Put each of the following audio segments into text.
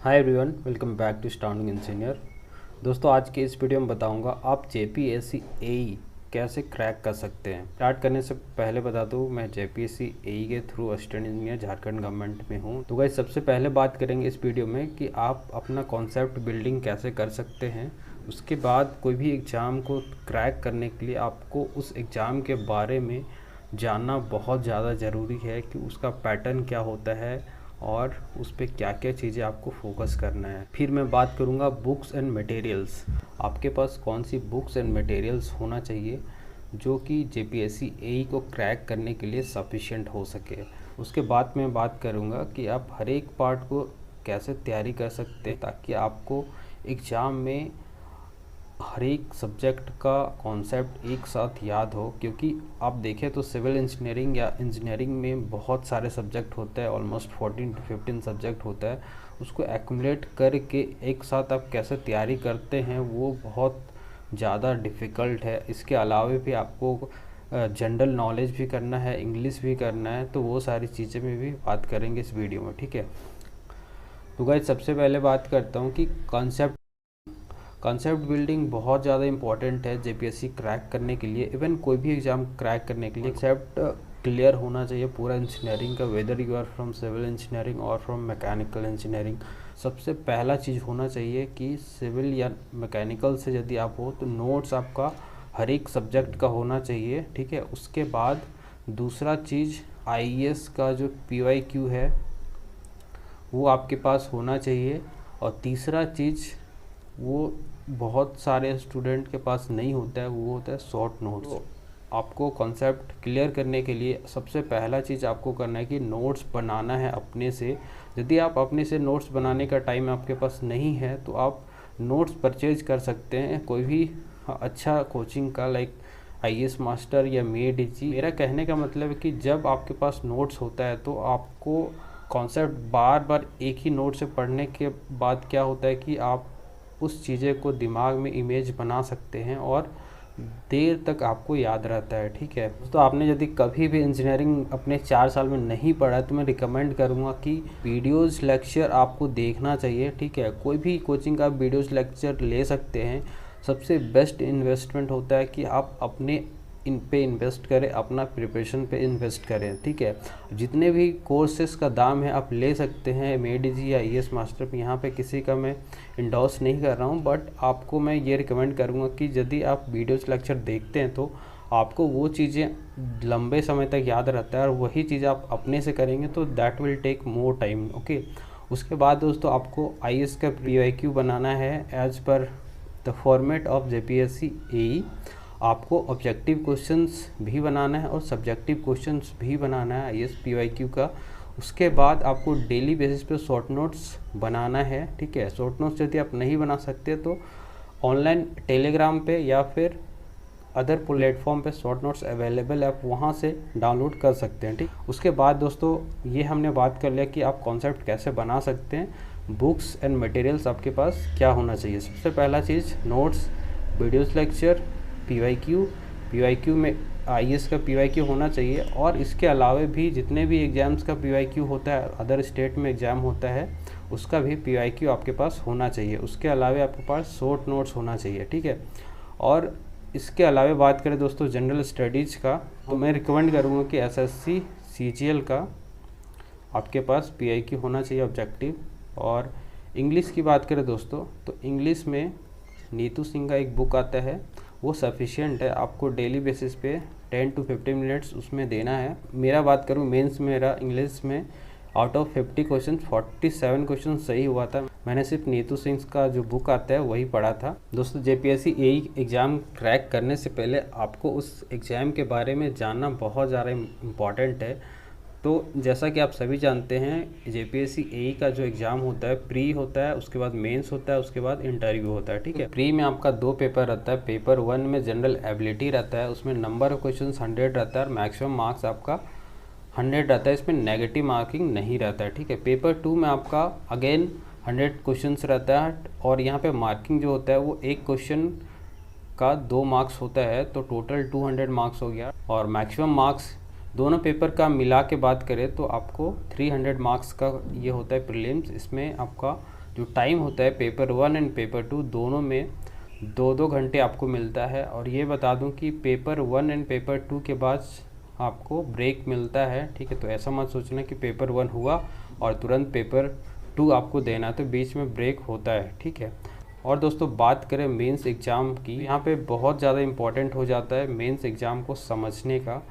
Hi everyone, welcome back to starting engineer. दोस्तों, आज के इस वीडियो में बताऊंगा आप जेपीएससी एई कैसे क्रैक कर सकते हैं। स्टार्ट करने से पहले बता दूं, मैं जेपीएससी एई के through assistant engineer Jharkhand government में हूं। तो गाइस, सबसे पहले बात करेंगे इस वीडियो में कि आप अपना कॉन्सेप्ट बिल्डिंग कैसे कर सकते हैं। उसके बाद कोई भी एग्ज़ाम को क्रैक करने के लिए आपको उस एग्ज़ाम के बारे में जानना बहुत ज़्यादा ज़रूरी है कि उसका पैटर्न क्या होता है और उस पर क्या क्या चीज़ें आपको फोकस करना है। फिर मैं बात करूँगा बुक्स एंड मटेरियल्स। आपके पास कौन सी बुक्स एंड मटेरियल्स होना चाहिए जो कि जेपीएससी एई को क्रैक करने के लिए सफिशिएंट हो सके। उसके बाद मैं बात करूँगा कि आप हर एक पार्ट को कैसे तैयारी कर सकते हैं ताकि आपको एग्ज़ाम में हर एक सब्जेक्ट का कॉन्सेप्ट एक साथ याद हो। क्योंकि आप देखें तो सिविल इंजीनियरिंग या इंजीनियरिंग में बहुत सारे सब्जेक्ट होते हैं, ऑलमोस्ट 14 to 15 सब्जेक्ट होता है। उसको एक्यूमुलेट करके एक साथ आप कैसे तैयारी करते हैं वो बहुत ज़्यादा डिफ़िकल्ट है। इसके अलावा भी आपको जनरल नॉलेज भी करना है, इंग्लिश भी करना है, तो वो सारी चीज़ें में भी बात करेंगे इस वीडियो में, ठीक है। तो गाइस, सबसे पहले बात करता हूँ कि कॉन्सेप्ट बिल्डिंग बहुत ज़्यादा इंपॉर्टेंट है जेपीएससी क्रैक करने के लिए। इवन कोई भी एग्ज़ाम क्रैक करने के लिए कॉन्सेप्ट क्लियर होना चाहिए पूरा इंजीनियरिंग का, whether you are from civil engineering और फ्रॉम मैकेनिकल इंजीनियरिंग। सबसे पहला चीज़ होना चाहिए कि सिविल या मैकेनिकल से यदि आप हो तो नोट्स आपका हर एक सब्जेक्ट का होना चाहिए, ठीक है। उसके बाद दूसरा चीज़ आईएएस का जो पीवाईक्यू है वो आपके पास होना चाहिए। और तीसरा चीज़ वो बहुत सारे स्टूडेंट के पास नहीं होता है, वो होता है शॉर्ट नोट्स। आपको कॉन्सेप्ट क्लियर करने के लिए सबसे पहला चीज़ आपको करना है कि नोट्स बनाना है अपने से। यदि आप अपने से नोट्स बनाने का टाइम आपके पास नहीं है तो आप नोट्स परचेज कर सकते हैं कोई भी अच्छा कोचिंग का, लाइक आईएएस मास्टर या मेडिजी। मेरा कहने का मतलब है कि जब आपके पास नोट्स होता है तो आपको कॉन्सेप्ट बार बार एक ही नोट से पढ़ने के बाद क्या होता है कि आप उस चीज़ें को दिमाग में इमेज बना सकते हैं और देर तक आपको याद रहता है, ठीक है। तो आपने यदि कभी भी इंजीनियरिंग अपने 4 साल में नहीं पढ़ा तो मैं रिकमेंड करूँगा कि वीडियोज़ लेक्चर आपको देखना चाहिए, ठीक है। कोई भी कोचिंग का वीडियोज़ लेक्चर ले सकते हैं। सबसे बेस्ट इन्वेस्टमेंट होता है कि आप अपने इन पे इन्वेस्ट करें, अपना प्रिपरेशन पे इन्वेस्ट करें, ठीक है। जितने भी कोर्सेस का दाम है आप ले सकते हैं मेडिजी या आईएएस मास्टर पे। यहाँ पे किसी का मैं इंडोर्स नहीं कर रहा हूँ, बट आपको मैं ये रिकमेंड करूँगा कि यदि आप वीडियोस लेक्चर देखते हैं तो आपको वो चीज़ें लंबे समय तक याद रहता है और वही चीज़ आप अपने से करेंगे तो that will take more time, okay. उसके बाद दोस्तों आपको आईएएस का पीवाईक्यू बनाना है as per the format of JPSC AE. आपको ऑब्जेक्टिव क्वेश्चंस भी बनाना है और सब्जेक्टिव क्वेश्चंस भी बनाना है आईएएस पीवाईक्यू का। उसके बाद आपको डेली बेसिस पे शॉर्ट नोट्स बनाना है, ठीक है। शॉर्ट नोट्स यदि आप नहीं बना सकते तो ऑनलाइन टेलीग्राम पे या फिर अदर प्लेटफॉर्म पे शॉर्ट नोट्स अवेलेबल है, आप वहाँ से डाउनलोड कर सकते हैं, ठीक। उसके बाद दोस्तों ये हमने बात कर लिया कि आप कॉन्सेप्ट कैसे बना सकते हैं। बुक्स एंड मटेरियल्स आपके पास क्या होना चाहिए। सबसे पहला चीज़ नोट्स, वीडियोस लेक्चर, पीवाईक्यू में आईएएस का पीवाईक्यू होना चाहिए। और इसके अलावा भी जितने भी एग्ज़ाम्स का पीवाईक्यू होता है, अदर स्टेट में एग्ज़ाम होता है, उसका भी पीवाईक्यू आपके पास होना चाहिए। उसके अलावा आपके पास शॉर्ट नोट्स होना चाहिए, ठीक है। और इसके अलावा बात करें दोस्तों जनरल स्टडीज़ का, तो मैं रिकमेंड करूँगा कि एसएससी सीजीएल का आपके पास पीवाईक्यू होना चाहिए ऑब्जेक्टिव। और इंग्लिश की बात करें दोस्तों तो इंग्लिश में नीतू सिंह का एक बुक आता है, वो सफिशिएंट है। आपको डेली बेसिस पे 10 to 15 मिनट्स उसमें देना है। मेरा बात करूँ मेंस में, मेरा इंग्लिश में आउट ऑफ 50 क्वेश्चन 47 क्वेश्चन सही हुआ था। मैंने सिर्फ नीतू सिंह का जो बुक आता है वही पढ़ा था। दोस्तों, जेपीएससी एई एग्ज़ाम क्रैक करने से पहले आपको उस एग्ज़ाम के बारे में जानना बहुत ज़्यादा इम्पॉर्टेंट है। तो जैसा कि आप सभी जानते हैं जेपीएससी एई का जो एग्ज़ाम होता है प्री होता है, उसके बाद मेंस होता है, उसके बाद इंटरव्यू होता है, ठीक है। प्री में आपका 2 पेपर रहता है। पेपर 1 में जनरल एबिलिटी रहता है, उसमें नंबर ऑफ क्वेश्चन 100 रहता है और मैक्सिमम मार्क्स आपका 100 रहता है। इसमें नेगेटिव मार्किंग नहीं रहता है, ठीक है। पेपर 2 में आपका अगेन 100 क्वेश्चन रहता है और यहाँ पर मार्किंग जो होता है वो एक क्वेश्चन का 2 मार्क्स होता है, तो टोटल 200 मार्क्स हो गया। और मैक्सिमम मार्क्स दोनों पेपर का मिला के बात करें तो आपको 300 मार्क्स का ये होता है प्रीलिम्स। इसमें आपका जो टाइम होता है पेपर 1 एंड पेपर 2 दोनों में 2-2 घंटे आपको मिलता है। और ये बता दूं कि पेपर 1 एंड पेपर 2 के बाद आपको ब्रेक मिलता है, ठीक है। तो ऐसा मत सोचना कि पेपर 1 हुआ और तुरंत पेपर 2 आपको देना, तो बीच में ब्रेक होता है, ठीक है। और दोस्तों बात करें मेंस एग्ज़ाम की, यहाँ पे बहुत ज़्यादा इम्पॉर्टेंट हो जाता है मेंस एग्ज़ाम को समझने का,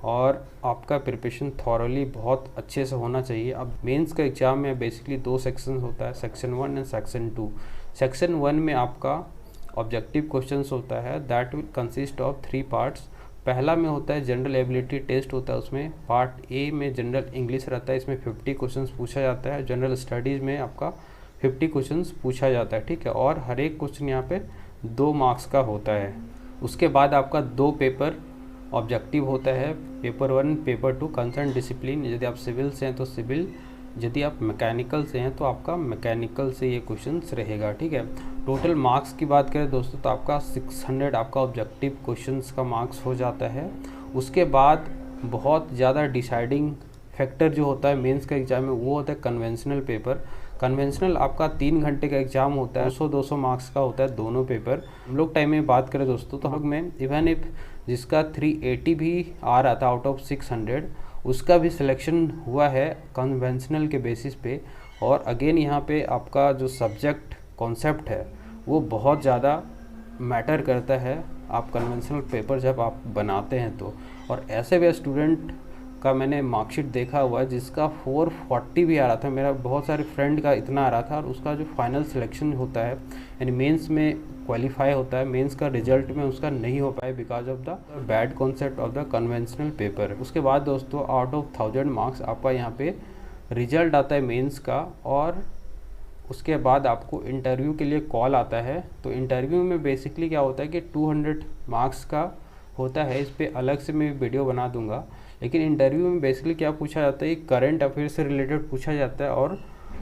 और आपका प्रिपरेशन थॉरली बहुत अच्छे से होना चाहिए। अब मेंस का एग्ज़ाम में बेसिकली 2 सेक्शन होता है, सेक्शन 1 एंड सेक्शन 2। सेक्शन 1 में आपका ऑब्जेक्टिव क्वेश्चंस होता है, that will consist of 3 parts. पहला में होता है जनरल एबिलिटी टेस्ट होता है, उसमें पार्ट ए में जनरल इंग्लिश रहता है, इसमें 50 क्वेश्चंस पूछा जाता है। जनरल स्टडीज़ में आपका 50 क्वेश्चंस पूछा जाता है, ठीक है। और हर एक क्वेश्चन यहाँ पे 2 मार्क्स का होता है। उसके बाद आपका 2 पेपर ऑब्जेक्टिव होता है, पेपर 1 पेपर 2। कंसर्न डिसिप्लिन, यदि आप सिविल से हैं तो सिविल, यदि आप मैकेनिकल से हैं तो आपका मैकेनिकल से ये क्वेश्चंस रहेगा, ठीक है। टोटल मार्क्स की बात करें दोस्तों तो आपका 600 आपका ऑब्जेक्टिव क्वेश्चंस का मार्क्स हो जाता है। उसके बाद बहुत ज़्यादा डिसाइडिंग फैक्टर जो होता है मेंस का एग्ज़ाम में वो होता है कन्वेंशनल पेपर। कन्वेंशनल आपका 3 घंटे का एग्ज़ाम होता है, 200-200 मार्क्स का होता है दोनों पेपर। हम लोग टाइम में बात करें दोस्तों तो हम लोग में इवन इफ जिसका 380 भी आ रहा था आउट ऑफ 600, उसका भी सिलेक्शन हुआ है कन्वेंशनल के बेसिस पे। और अगेन यहाँ पे आपका जो सब्जेक्ट कॉन्सेप्ट है वो बहुत ज़्यादा मैटर करता है आप कन्वेंशनल पेपर जब आप बनाते हैं तो। और ऐसे भी स्टूडेंट का मैंने मार्कशीट देखा हुआ है जिसका 440 भी आ रहा था, मेरा बहुत सारे फ्रेंड का इतना आ रहा था, और उसका जो फाइनल सिलेक्शन होता है यानी मेंस में क्वालिफाई होता है, मेंस का रिजल्ट में उसका नहीं हो पाया because of the bad concept of the conventional paper. उसके बाद दोस्तों आउट ऑफ 1000 मार्क्स आपका यहाँ पे रिजल्ट आता है मेंस का, और उसके बाद आपको इंटरव्यू के लिए कॉल आता है। तो इंटरव्यू में बेसिकली क्या होता है कि 200 मार्क्स का होता है, इस पर अलग से मैं वीडियो बना दूंगा। लेकिन इंटरव्यू में बेसिकली क्या पूछा जाता है, करंट अफेयर से रिलेटेड पूछा जाता है, और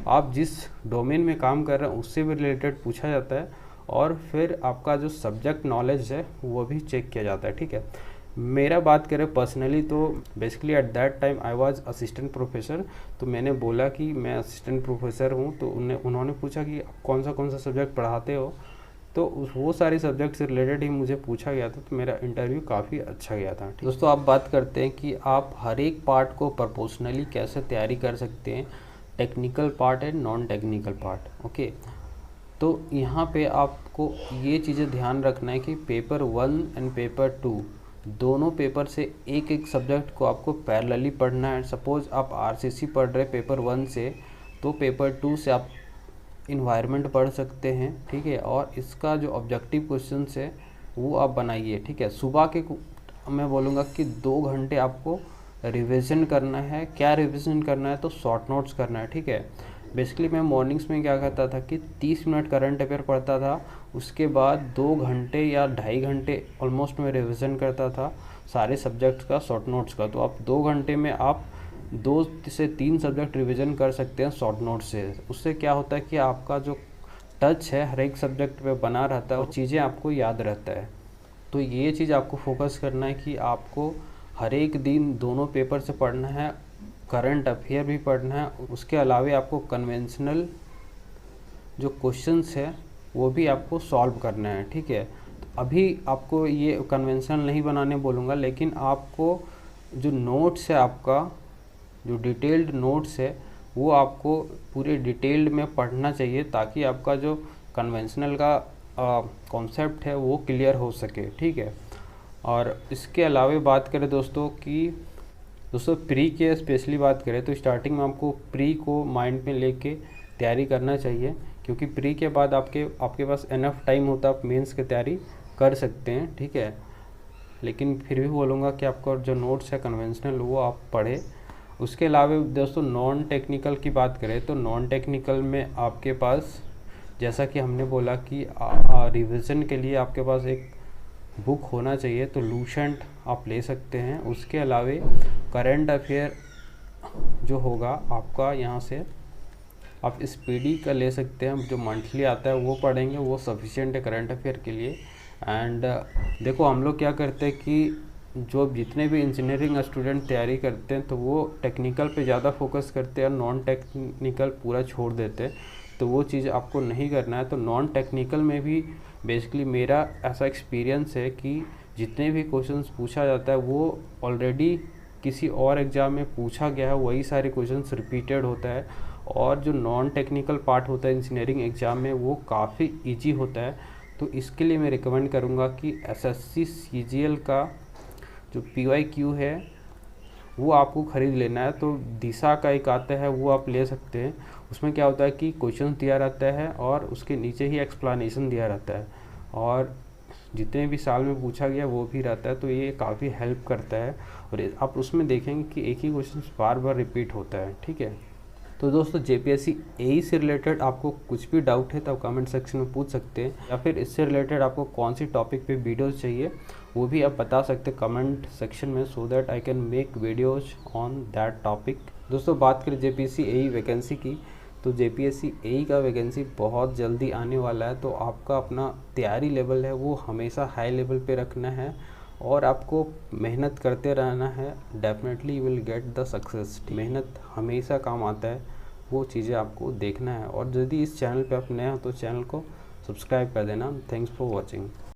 आप जिस डोमेन में काम कर रहे हैं उससे भी रिलेटेड पूछा जाता है, और फिर आपका जो सब्जेक्ट नॉलेज है वो भी चेक किया जाता है, ठीक है। मेरा बात करें पर्सनली तो basically at that time I was assistant professor. तो मैंने बोला कि मैं असिस्टेंट प्रोफेसर हूँ, तो उन्होंने पूछा कि कौन सा सब्जेक्ट पढ़ाते हो, तो वो सारे सब्जेक्ट से रिलेटेड ही मुझे पूछा गया था। तो मेरा इंटरव्यू काफ़ी अच्छा गया था। दोस्तों आप बात करते हैं कि आप हर एक पार्ट को प्रोपोर्शनली कैसे तैयारी कर सकते हैं, टेक्निकल पार्ट है, नॉन टेक्निकल पार्ट, ओके। तो यहाँ पे आपको ये चीज़ें ध्यान रखना है कि पेपर 1 एंड पेपर 2 दोनों पेपर से एक एक सब्जेक्ट को आपको पैरेलली पढ़ना है। सपोज़ आप आरसीसी पढ़ रहे पेपर 1 से, तो पेपर 2 से आप इन्वायरमेंट पढ़ सकते हैं, ठीक है। और इसका जो ऑब्जेक्टिव क्वेश्चंस है वो आप बनाइए, ठीक है। सुबह के मैं बोलूँगा कि 2 घंटे आपको रिवीजन करना है। क्या रिवीजन करना है, तो शॉर्ट नोट्स करना है, ठीक है। बेसिकली मैं मॉर्निंग्स में क्या करता था कि 30 मिनट करंट अफेयर पढ़ता था, उसके बाद 2 घंटे या 2.5 घंटे ऑलमोस्ट मैं रिवीजन करता था सारे सब्जेक्ट्स का, शॉर्ट नोट्स का। तो आप 2 घंटे में आप 2 से 3 सब्जेक्ट रिवीजन कर सकते हैं शॉर्ट नोट्स से। उससे क्या होता है कि आपका जो टच है हर एक सब्जेक्ट पे बना रहता है और चीज़ें आपको याद रहता है। तो ये चीज़ आपको फोकस करना है कि आपको हर एक दिन दोनों पेपर से पढ़ना है, करंट अफेयर भी पढ़ना है, उसके अलावे आपको कन्वेंशनल जो क्वेश्चंस है वो भी आपको सॉल्व करना है, ठीक है। तो अभी आपको ये कन्वेंशनल नहीं बनाने बोलूँगा, लेकिन आपको जो नोट्स है, आपका जो डिटेल्ड नोट्स है वो आपको पूरे डिटेल्ड में पढ़ना चाहिए, ताकि आपका जो कन्वेंशनल का कॉन्सेप्ट है वो क्लियर हो सके, ठीक है। और इसके अलावे बात करें दोस्तों प्री के स्पेशली बात करें तो स्टार्टिंग में आपको प्री को माइंड में लेके तैयारी करना चाहिए, क्योंकि प्री के बाद आपके पास इनफ टाइम होता है, आप मेंस की तैयारी कर सकते हैं, ठीक है। लेकिन फिर भी बोलूँगा कि आपका जो नोट्स है कन्वेंशनल वो आप पढ़ें। उसके अलावा दोस्तों नॉन टेक्निकल की बात करें तो नॉन टेक्निकल में आपके पास जैसा कि हमने बोला कि रिवीजन के लिए आपके पास एक बुक होना चाहिए, तो लूसेंट आप ले सकते हैं। उसके अलावे करंट अफेयर जो होगा आपका यहाँ से आप स्पीडी का ले सकते हैं, जो मंथली आता है वो पढ़ेंगे, वो सफिशिएंट है करंट अफेयर के लिए। एंड देखो हम लोग क्या करते हैं कि जो जितने भी इंजीनियरिंग स्टूडेंट तैयारी करते हैं तो वो टेक्निकल पे ज़्यादा फोकस करते हैं और नॉन टेक्निकल पूरा छोड़ देते हैं। तो वो चीज़ आपको नहीं करना है। तो नॉन टेक्निकल में भी बेसिकली मेरा ऐसा एक्सपीरियंस है कि जितने भी क्वेश्चंस पूछा जाता है वो ऑलरेडी किसी और एग्ज़ाम में पूछा गया है, वही सारे क्वेश्चंस रिपीटेड होता है। और जो नॉन टेक्निकल पार्ट होता है इंजीनियरिंग एग्ज़ाम में वो काफ़ी ईजी होता है। तो इसके लिए मैं रिकमेंड करूँगा कि एसएससी सीजीएल का जो PYQ है वो आपको ख़रीद लेना है। तो दिशा का एक आता है, वो आप ले सकते हैं। उसमें क्या होता है कि क्वेश्चन दिया रहता है और उसके नीचे ही एक्सप्लेनेशन दिया रहता है, और जितने भी साल में पूछा गया वो भी रहता है। तो ये काफ़ी हेल्प करता है, और आप उसमें देखेंगे कि एक ही क्वेश्चन बार बार रिपीट होता है। ठीक है, तो दोस्तों JPSC AE से रिलेटेड आपको कुछ भी डाउट है तो आप कमेंट सेक्शन में पूछ सकते हैं, या फिर इससे रिलेटेड आपको कौन सी टॉपिक पे वीडियोस चाहिए वो भी आप बता सकते हैं कमेंट सेक्शन में, so that I can make videos on that topic. दोस्तों बात करें JPSC AE वैकेंसी की, तो JPSC AE का वैकेंसी बहुत जल्दी आने वाला है। तो आपका अपना तैयारी लेवल है वो हमेशा हाई लेवल पे रखना है, और आपको मेहनत करते रहना है। Definitely you will get the success. मेहनत हमेशा काम आता है, वो चीज़ें आपको देखना है। और यदि इस चैनल पे आप नए हो तो चैनल को सब्सक्राइब कर देना। Thanks for watching.